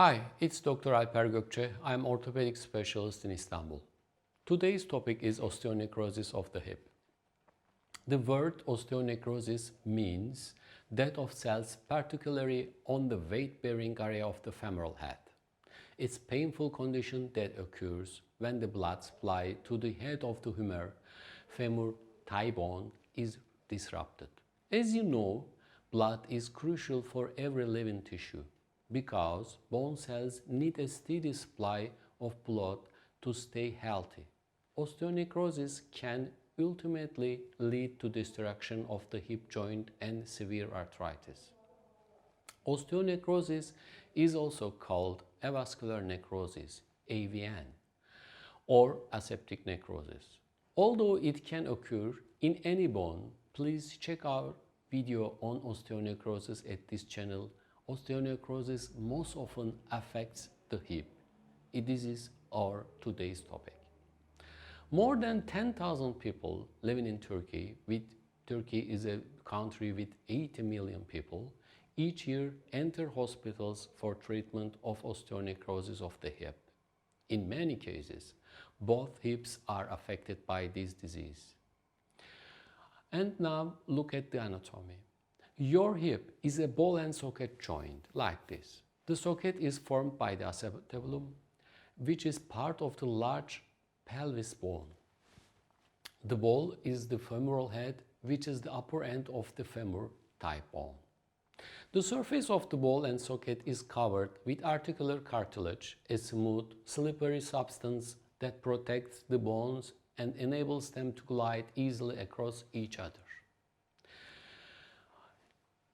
Hi, it's Dr. Alper Gökçe. I'm orthopedic specialist in Istanbul. Today's topic is osteonecrosis of the hip. The word osteonecrosis means death of cells, particularly on the weight-bearing area of the femoral head. It's a painful condition that occurs when the blood supply to the head of the femur thigh bone is disrupted. As you know, blood is crucial for every living tissue because bone cells need a steady supply of blood to stay healthy. Osteonecrosis can ultimately lead to destruction of the hip joint and severe arthritis. Osteonecrosis is also called avascular necrosis, AVN, or aseptic necrosis. Although it can occur in any bone, please check our video on osteonecrosis at this channel. Osteonecrosis most often affects the hip. This is our today's topic. More than 10,000 people living in Turkey, Turkey is a country with 80 million people, each year enter hospitals for treatment of osteonecrosis of the hip. In many cases, both hips are affected by this disease. And now look at the anatomy. Your hip is a ball and socket joint, like this. The socket is formed by the acetabulum, which is part of the large pelvis bone. The ball is the femoral head, which is the upper end of the femur thigh bone. The surface of the ball and socket is covered with articular cartilage, a smooth, slippery substance that protects the bones and enables them to glide easily across each other.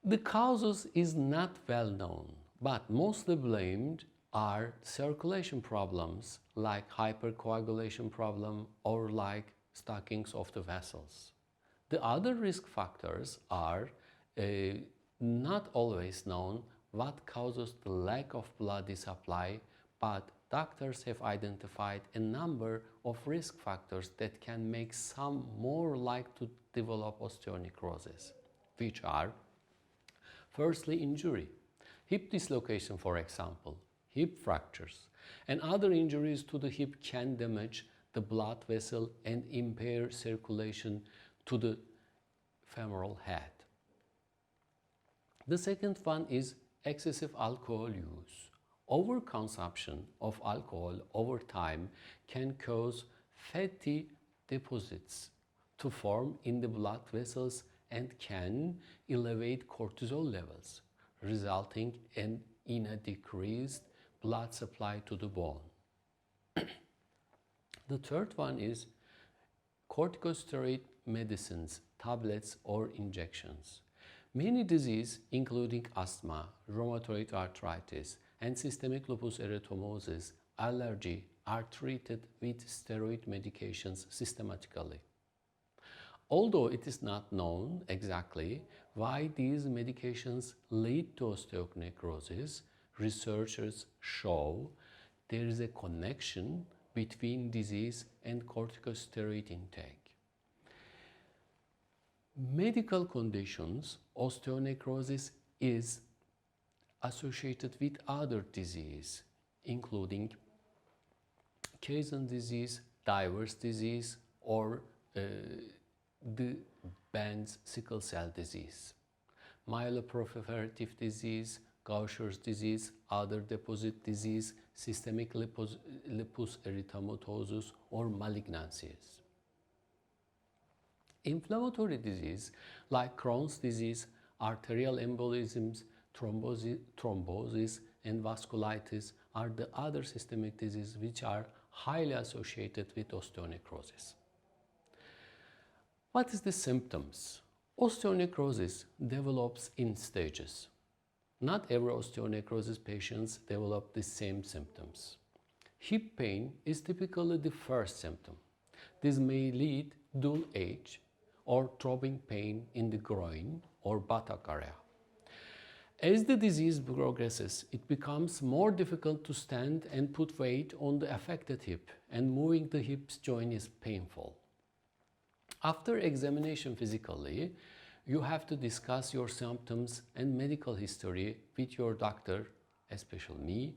The causes is not well known, but mostly blamed are circulation problems like hypercoagulation problem or like stockings of the vessels. The other risk factors are not always known what causes the lack of blood supply, but doctors have identified a number of risk factors that can make some more likely to develop osteonecrosis, which are: firstly, injury. Hip dislocation, for example, hip fractures, and other injuries to the hip can damage the blood vessel and impair circulation to the femoral head. The second one is excessive alcohol use. Overconsumption of alcohol over time can cause fatty deposits to form in the blood vessels and can elevate cortisol levels, resulting in a decreased blood supply to the bone. The third one is corticosteroid medicines, tablets or injections. Many diseases, including asthma, rheumatoid arthritis, and systemic lupus erythematosus, allergy, are treated with steroid medications systematically. Although it is not known exactly why these medications lead to osteonecrosis, researchers show there is a connection between disease and corticosteroid intake. Medical conditions, osteonecrosis is associated with other diseases, including Cason disease, Divers disease, or the Benz sickle cell disease, myeloproliferative disease, Gaucher's disease, other deposit disease, systemic lupus erythematosus, or malignancies. Inflammatory disease like Crohn's disease, arterial embolisms, thrombosis, and vasculitis are the other systemic diseases which are highly associated with osteonecrosis. What is the symptoms? Osteonecrosis develops in stages. Not every osteonecrosis patients develop the same symptoms. Hip pain is typically the first symptom. This may lead dull ache or throbbing pain in the groin or buttock area. As the disease progresses, it becomes more difficult to stand and put weight on the affected hip, and moving the hip joint is painful. After examination physically, you have to discuss your symptoms and medical history with your doctor especially knee,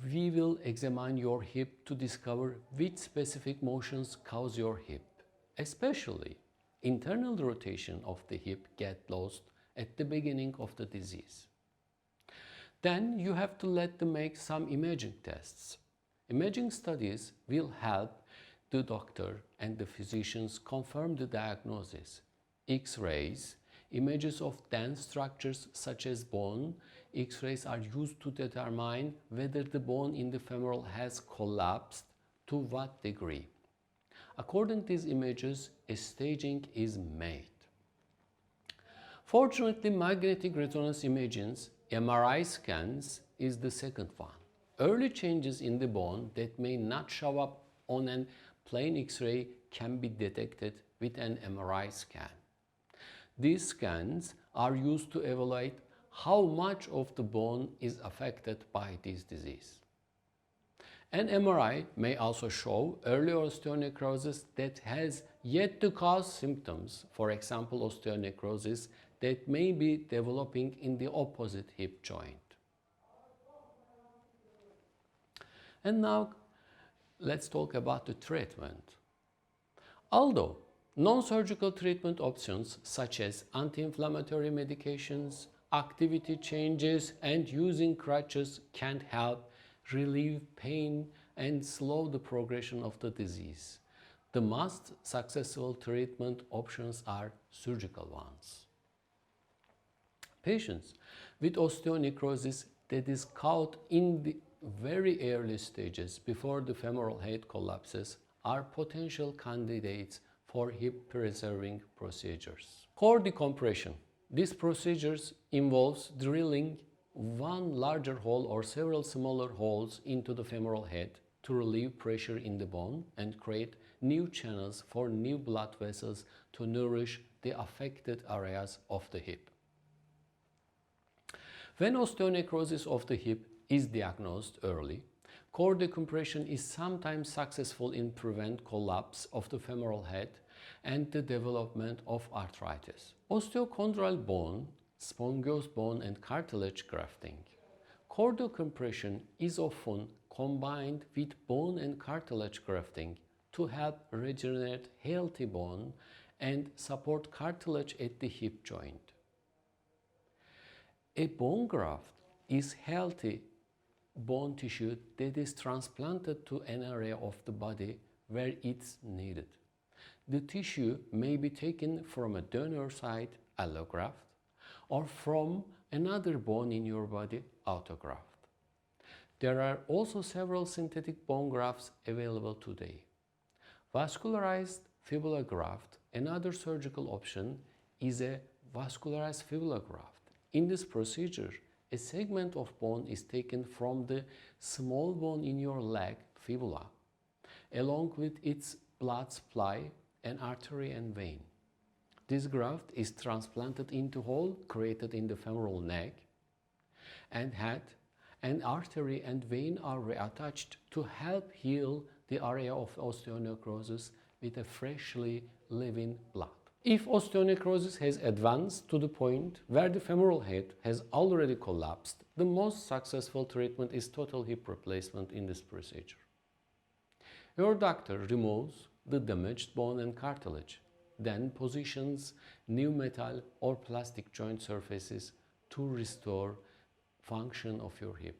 we will examine your hip to discover which specific motions cause your hip. Especially, internal rotation of the hip gets lost at the beginning of the disease. Then you have to let them make some imaging tests. Imaging studies will help the doctor and the physicians confirm the diagnosis. X-rays, images of dense structures such as bone, X-rays are used to determine whether the bone in the femoral has collapsed, to what degree. According to these images, a staging is made. Fortunately, magnetic resonance imaging, MRI scans, is the second one. Early changes in the bone that may not show up on a plain X-ray can be detected with an MRI scan. These scans are used to evaluate how much of the bone is affected by this disease. An MRI may also show early osteonecrosis that has yet to cause symptoms, for example osteonecrosis that may be developing in the opposite hip joint. And now let's talk about the treatment. Although non-surgical treatment options such as anti-inflammatory medications, activity changes, and using crutches can help relieve pain and slow the progression of the disease, the most successful treatment options are surgical ones. Patients with osteonecrosis that is caught in the very early stages before the femoral head collapses are potential candidates for hip preserving procedures. Core decompression. This procedure involves drilling one larger hole or several smaller holes into the femoral head to relieve pressure in the bone and create new channels for new blood vessels to nourish the affected areas of the hip. When osteonecrosis of the hip is diagnosed early, core decompression is sometimes successful in preventing collapse of the femoral head and the development of arthritis. Osteochondral bone, spongious bone and cartilage grafting. Core decompression is often combined with bone and cartilage grafting to help regenerate healthy bone and support cartilage at the hip joint. A bone graft is healthy bone tissue that is transplanted to an area of the body where it's needed. The tissue may be taken from a donor site, allograft, or from another bone in your body, autograft. There are also several synthetic bone grafts available today. Vascularized fibular graft, another surgical option, is a vascularized fibular graft. In this procedure, a segment of bone is taken from the small bone in your leg, fibula, along with its blood supply, an artery and vein. This graft is transplanted into hole created in the femoral neck and head, and artery and vein are reattached to help heal the area of osteonecrosis with a freshly living blood. If osteonecrosis has advanced to the point where the femoral head has already collapsed, the most successful treatment is total hip replacement in this procedure. Your doctor removes the damaged bone and cartilage, then positions new metal or plastic joint surfaces to restore function of your hip.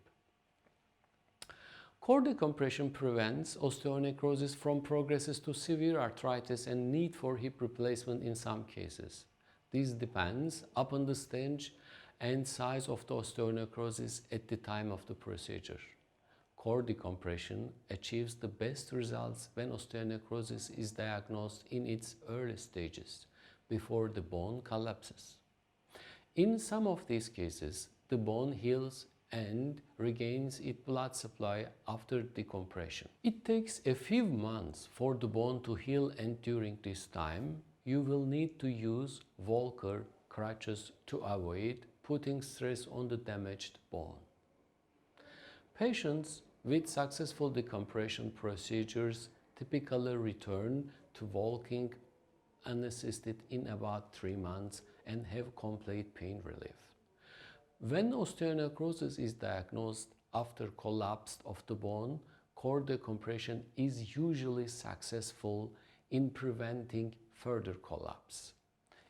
Core decompression prevents osteonecrosis from progresses to severe arthritis and need for hip replacement in some cases. This depends upon the stage and size of the osteonecrosis at the time of the procedure. Core decompression achieves the best results when osteonecrosis is diagnosed in its early stages, before the bone collapses. In some of these cases, the bone heals and regains its blood supply after decompression. It takes a few months for the bone to heal, and during this time, you will need to use walker crutches to avoid putting stress on the damaged bone. Patients with successful decompression procedures typically return to walking unassisted in about 3 months and have complete pain relief. When osteonecrosis is diagnosed after collapse of the bone, core decompression is usually successful in preventing further collapse.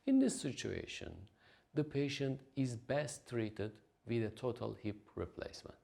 In this situation, the patient is best treated with a total hip replacement.